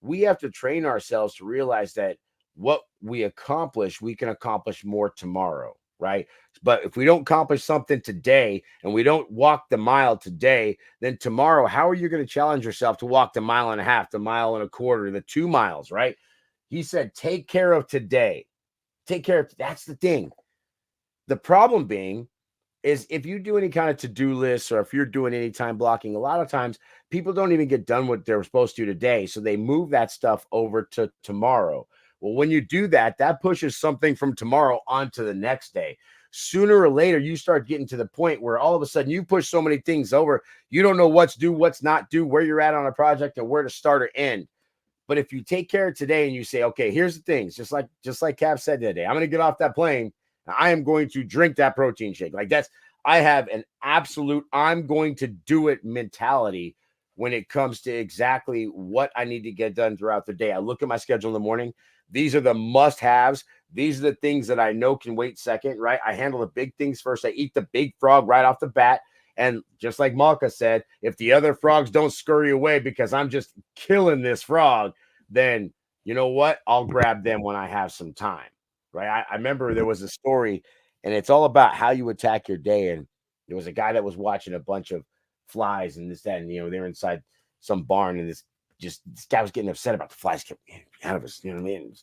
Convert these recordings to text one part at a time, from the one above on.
we have to train ourselves to realize that what we accomplish, we can accomplish more tomorrow, right? But if we don't accomplish something today and we don't walk the mile today, then tomorrow, how are you going to challenge yourself to walk the mile and a half, the mile and a quarter, the 2 miles, right? He said, take care of today. Take care of that's the thing. The problem being is if you do any kind of to-do lists or if you're doing any time blocking, a lot of times people don't even get done what they're supposed to today. So they move that stuff over to tomorrow. Well, when you do that, that pushes something from tomorrow onto the next day. Sooner or later, you start getting to the point where all of a sudden you push so many things over, you don't know what's due, what's not due, where you're at on a project, and where to start or end. But if you take care of today and you say, okay, here's the things, just like Capp said today, I'm going to get off that plane. I am going to drink that protein shake. Like I have an absolute, I'm going to do it mentality when it comes to exactly what I need to get done throughout the day. I look at my schedule in the morning. These are the must haves. These are the things that I know can wait second, right? I handle the big things first. I eat the big frog right off the bat. And just like Malka said, if the other frogs don't scurry away because I'm just killing this frog, then you know what? I'll grab them when I have some time, right? I remember there was a story, and it's all about how you attack your day. And there was a guy that was watching a bunch of flies and this, that, and they're inside some barn, and this guy was getting upset about the flies kept out of us. You know what I mean?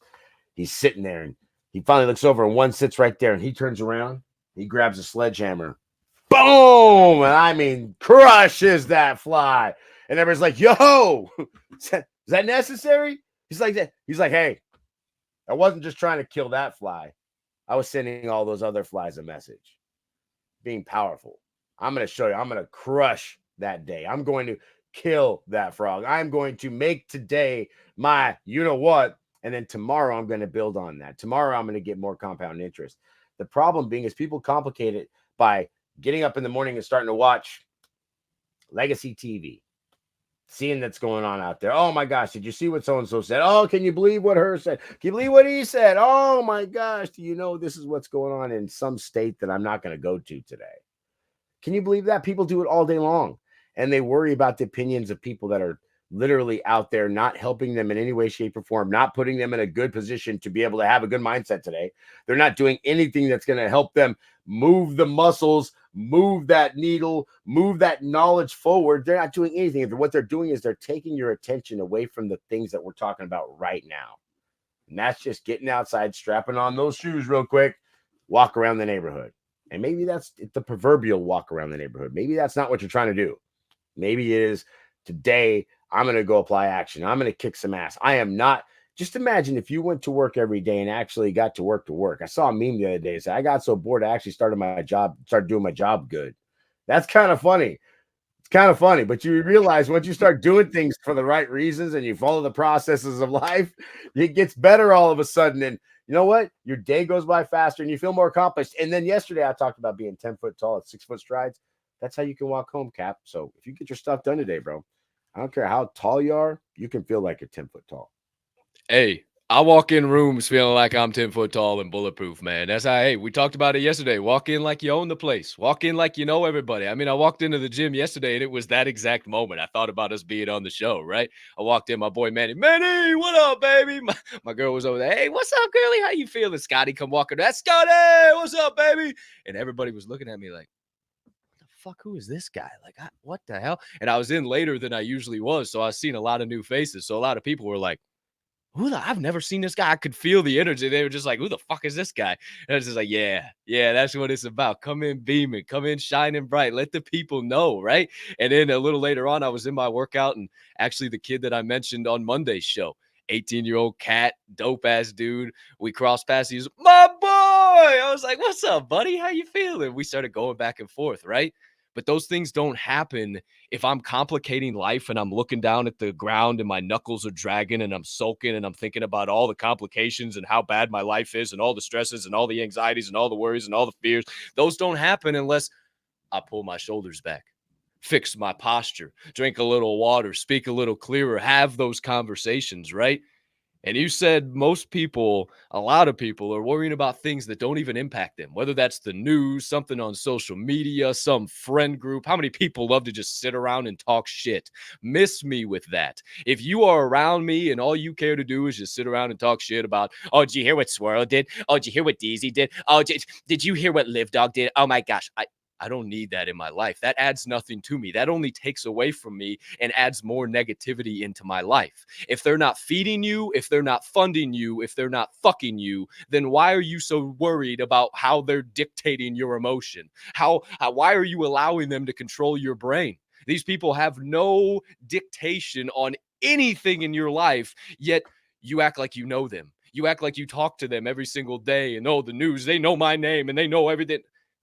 He's sitting there, and he finally looks over, and one sits right there, and he turns around, he grabs a sledgehammer. Boom! And I mean, crushes that fly. And everybody's like, yo, is that necessary? He's like, hey, I wasn't just trying to kill that fly. I was sending all those other flies a message. Being powerful. I'm going to show you. I'm going to crush that day. I'm going to kill that frog. I'm going to make today my you know what. And then tomorrow I'm going to build on that. Tomorrow I'm going to get more compound interest. The problem being is people complicate it by getting up in the morning and starting to watch legacy TV, seeing that's going on out there. Oh my gosh, did you see what so and so said? Oh, can you believe what her said? Can you believe what he said? Oh my gosh, do you know this is what's going on in some state that I'm not going to go to today? Can you believe that? People do it all day long, and they worry about the opinions of people that are literally out there, not helping them in any way, shape, or form, not putting them in a good position to be able to have a good mindset today. They're not doing anything that's going to help them move the muscles, move that needle, move that knowledge forward. They're not doing anything. What they're doing is they're taking your attention away from the things that we're talking about right now. And that's just getting outside, strapping on those shoes real quick, walk around the neighborhood. And maybe that's the proverbial walk around the neighborhood. Maybe that's not what you're trying to do. Maybe it is today, I'm going to go apply action. I'm going to kick some ass. I am not. Just imagine if you went to work every day and actually got to work to work. I saw a meme the other day. Say, I got so bored, I actually started doing my job good. That's kind of funny. It's kind of funny, but you realize once you start doing things for the right reasons and you follow the processes of life, it gets better all of a sudden. And you know what? Your day goes by faster and you feel more accomplished. And then yesterday I talked about being 10 foot tall at 6 foot strides. That's how you can walk home, Cap. So if you get your stuff done today, bro, I don't care how tall you are, you can feel like you're 10 foot tall. Hey, I walk in rooms feeling like I'm 10 foot tall and bulletproof, man. That's how, hey, we talked about it yesterday. Walk in like you own the place. Walk in like you know everybody. I mean, I walked into the gym yesterday and it was that exact moment. I thought about us being on the show, right? I walked in, my boy Manny, what up, baby? My girl was over there. Hey, what's up, girlie? How you feeling? Scotty come walking. That's Scotty. What's up, baby? And everybody was looking at me like, fuck, who is this guy? Like, what the hell? And I was in later than I usually was. So I was seeing a lot of new faces. So a lot of people were like, I've never seen this guy. I could feel the energy. They were just like, who the fuck is this guy? And I was just like, yeah, that's what it's about. Come in beaming, come in shining bright. Let the people know, right? And then a little later on, I was in my workout, and actually the kid that I mentioned on Monday's show, 18-year-old cat, dope ass dude. We crossed paths. He's my boy. I was like, what's up, buddy? How you feeling? We started going back and forth, right? But those things don't happen if I'm complicating life and I'm looking down at the ground and my knuckles are dragging and I'm sulking and I'm thinking about all the complications and how bad my life is and all the stresses and all the anxieties and all the worries and all the fears. Those don't happen unless I pull my shoulders back, fix my posture, drink a little water, speak a little clearer, have those conversations, right? And you said most people, a lot of people are worrying about things that don't even impact them, whether that's the news, something on social media, some friend group. How many people love to just sit around and talk shit? Miss me with that. If you are around me and all you care to do is just sit around and talk shit about, oh, did you hear what Swirl did? Oh, did you hear what Deezy did? Oh, did you hear what Live Dog did? Oh my gosh. I don't need that in my life. That adds nothing to me. That only takes away from me and adds more negativity into my life. If they're not feeding you, if they're not funding you, if they're not fucking you, then why are you so worried about how they're dictating your emotion? Why are you allowing them to control your brain? These people have no dictation on anything in your life, yet you act like you know them. You act like you talk to them every single day and, oh, the news, they know my name and they know everything.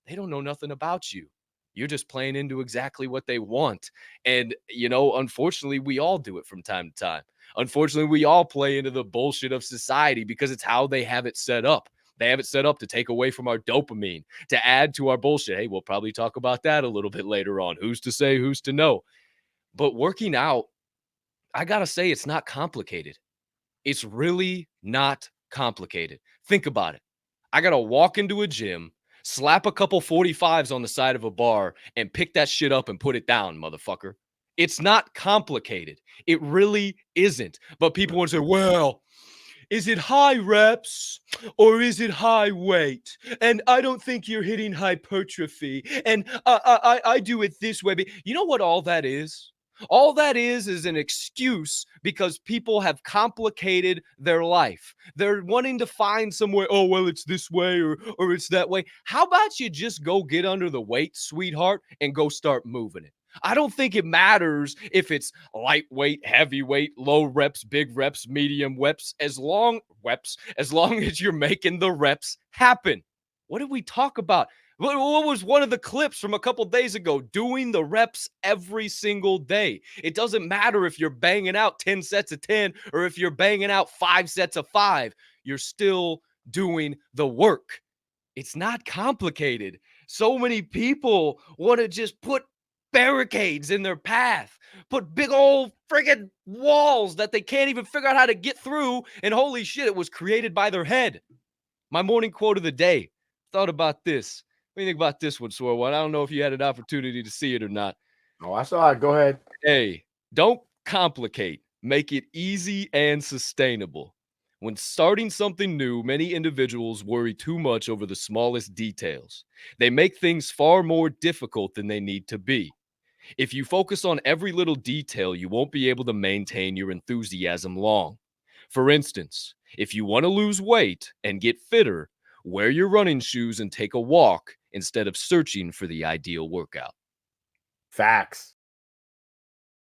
They don't know nothing about you. You're just playing into exactly what they want. And, unfortunately, we all do it from time to time. Unfortunately, we all play into the bullshit of society because it's how they have it set up. They have it set up to take away from our dopamine, to add to our bullshit. Hey, we'll probably talk about that a little bit later on. Who's to say, who's to know? But working out, I got to say, it's not complicated. It's really not complicated. Think about it. I got to walk into a gym, slap a couple 45s on the side of a bar, and pick that shit up and put it down, motherfucker. It's not complicated. It really isn't. But people want to say, well, is it high reps or is it high weight? And I don't think you're hitting hypertrophy. And I do it this way. But you know what all that is? All that is an excuse because people have complicated their life. They're wanting to find somewhere, oh, well, it's this way or it's that way. How about you just go get under the weight, sweetheart, and go start moving it? I don't think it matters if it's lightweight, heavyweight, low reps, big reps, medium as long as you're making the reps happen. What did we talk about? What was one of the clips from a couple days ago? Doing the reps every single day. It doesn't matter if you're banging out 10 sets of 10 or if you're banging out 5 sets of 5. You're still doing the work. It's not complicated. So many people want to just put barricades in their path, put big old friggin' walls that they can't even figure out how to get through. And holy shit, it was created by their head. My morning quote of the day. Thought about this. What do you think about this one, Swirl? I don't know if you had an opportunity to see it or not. Oh, I saw it. Go ahead. Hey, don't complicate. Make it easy and sustainable. When starting something new, many individuals worry too much over the smallest details. They make things far more difficult than they need to be. If you focus on every little detail, you won't be able to maintain your enthusiasm long. For instance, if you want to lose weight and get fitter, wear your running shoes and take a walk instead of searching for the ideal workout. Facts.